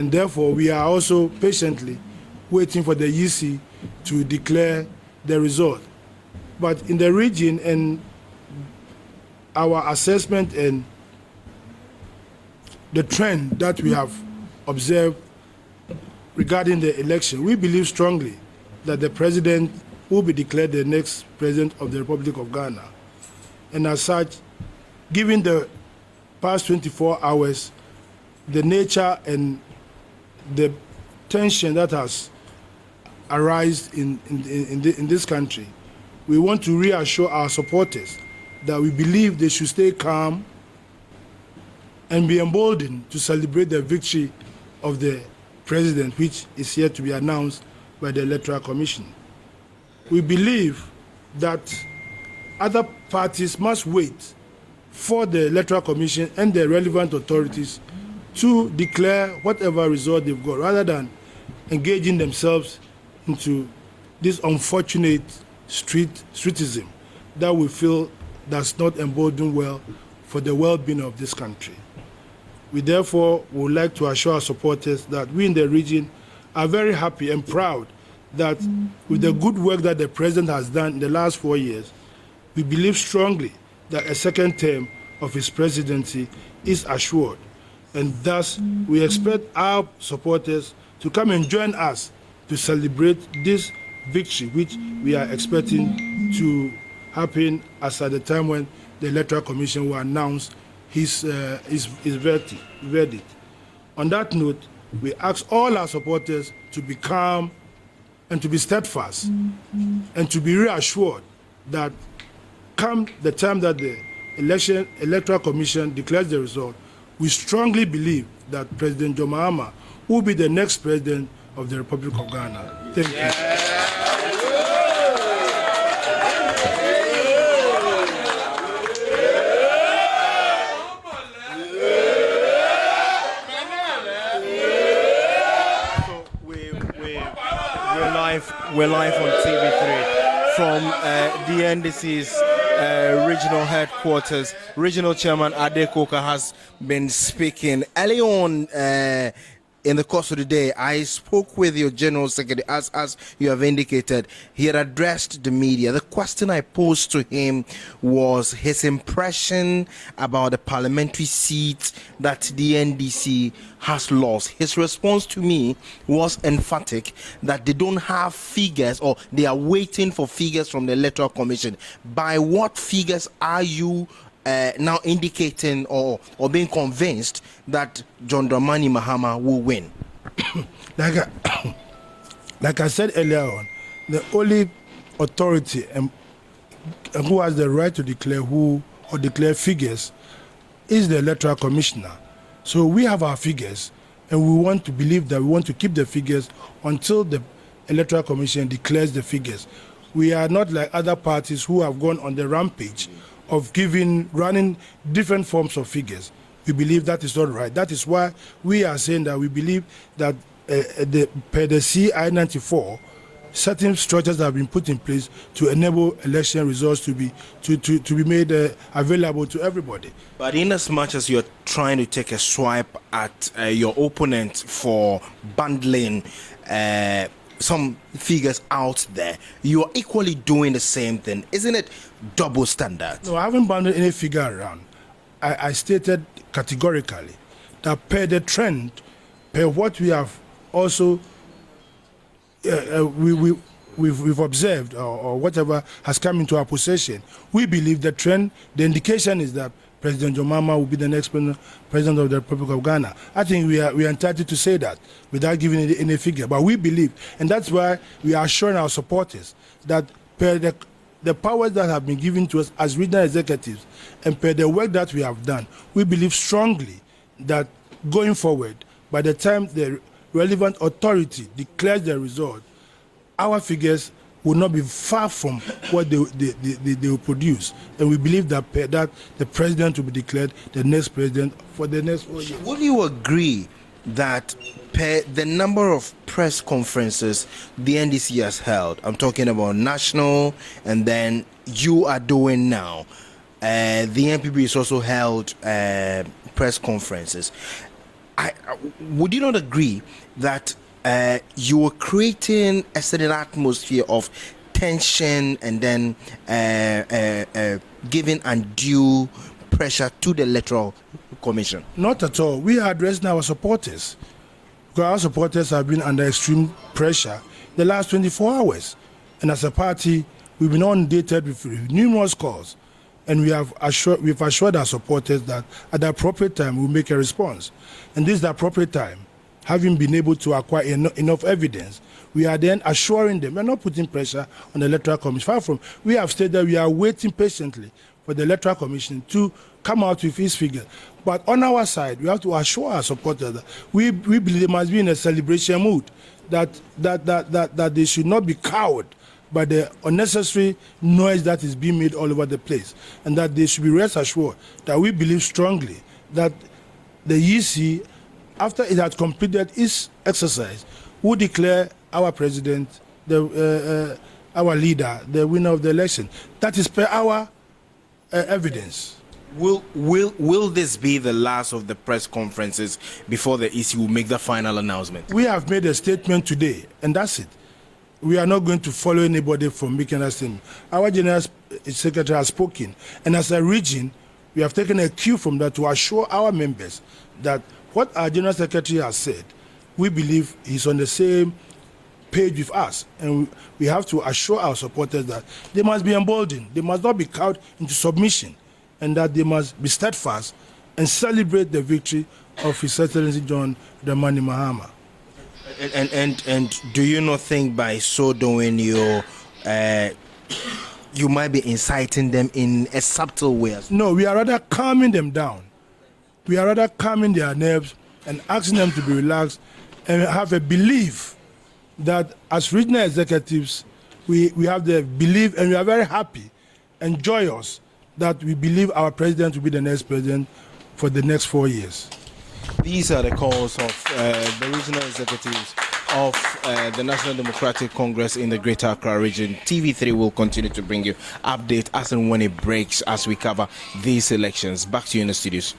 And therefore, we are also patiently waiting for the EC to declare the result. But in the region and our assessment and the trend that we have observed regarding the election, we believe strongly that the president will be declared the next president of the Republic of Ghana. And as such, given the past 24 hours, the nature and the tension that has arisen in this country, we want to reassure our supporters that we believe they should stay calm and be emboldened to celebrate the victory of the president, which is yet to be announced by the Electoral Commission. We believe that other parties must wait for the Electoral Commission and the relevant authorities to declare whatever result they've got, rather than engaging themselves into this unfortunate streetism that we feel does not embolden well for the well-being of this country. We therefore would like to assure our supporters that we in the region are very happy and proud that with the good work that the president has done in the last 4 years, we believe strongly that a second term of his presidency is assured. And thus, we expect our supporters to come and join us to celebrate this victory, which we are expecting to happen as at the time when the Electoral Commission will announce his verdict. On that note, we ask all our supporters to be calm and to be steadfast and to be reassured that come the time that the Electoral Commission declares the result, we strongly believe that President John Mahama will be the next president of the Republic of Ghana. Thank you. We're live on TV3 from the NDC's regional headquarters. Regional Chairman Ade Koka has been speaking. Early on in the course of the day, I spoke with your General Secretary, as you have indicated. He had addressed the media. The question I posed to him was his impression about the parliamentary seat that the NDC has lost. His response to me was emphatic that they don't have figures, or they are waiting for figures from the Electoral Commission. By what figures are you now indicating or being convinced that John Dramani Mahama will win? Like I said earlier on, the only authority who has the right to declare who or declare figures is the Electoral Commissioner. So we have our figures, and we want to believe that we want to keep the figures until the Electoral Commission declares the figures. We are not like other parties who have gone on the rampage of running different forms of figures. We believe that is not right. That is why we are saying that we believe that per the CI-94, certain structures have been put in place to enable election results to be made available to everybody. But in as much as you're trying to take a swipe at your opponent for bundling some figures out there, you are equally doing the same thing. Isn't it double standard? No, I haven't bundled any figure around. I stated categorically that per the trend, per what we have also we've observed or whatever has come into our possession, we believe the trend, the indication is that President John Mahama will be the next president of the Republic of Ghana. I think we are entitled to say that without giving any figure. But we believe, and that's why we are assuring our supporters that per the powers that have been given to us as regional executives and per the work that we have done, we believe strongly that going forward, by the time the relevant authority declares the result, our figures will not be far from what they will produce. And we believe that the president will be declared the next president for the next 4 years. Would you agree that per the number of press conferences the NDC has held, I'm talking about national, and then you are doing now, the NPP has also held press conferences, would you not agree that you were creating a certain atmosphere of tension and then giving undue pressure to the Electoral Commission? Not at all. We are addressing our supporters, because our supporters have been under extreme pressure the last 24 hours. And as a party, we've been inundated with numerous calls, and we've assured our supporters that at the appropriate time we'll make a response. And this is the appropriate time. Having been able to acquire enough evidence, we are then assuring them we're not putting pressure on the Electoral Commission. Far from, we have stated that we are waiting patiently for the Electoral Commission to come out with its figure. But on our side, we have to assure our supporters that we believe they must be in a celebration mood, that they should not be cowed by the unnecessary noise that is being made all over the place, and that they should be rest assured that we believe strongly that the EC, after it had completed its exercise, will declare our president, our leader, the winner of the election. That is per our evidence. Will this be the last of the press conferences before the EC will make the final announcement? We have made a statement today, and that's it. We are not going to follow anybody from making a statement. Our General Secretary has spoken, and as a region, we have taken a cue from that to assure our members that what our General Secretary has said, we believe he's on the same page with us, and we have to assure our supporters that they must be emboldened, they must not be cowed into submission, and that they must be steadfast and celebrate the victory of His Excellency John Dramani Mahama. And do you not think by so doing you might be inciting them in a subtle way? No, we are rather calming them down. We are rather calming their nerves and asking them to be relaxed and have a belief that as regional executives, we have the belief, and we are very happy and joyous that we believe our president will be the next president for the next 4 years. These are the calls of the regional executives of the National Democratic Congress in the Greater Accra region. TV3 will continue to bring you update as and when it breaks as we cover these elections. Back to you in the studios.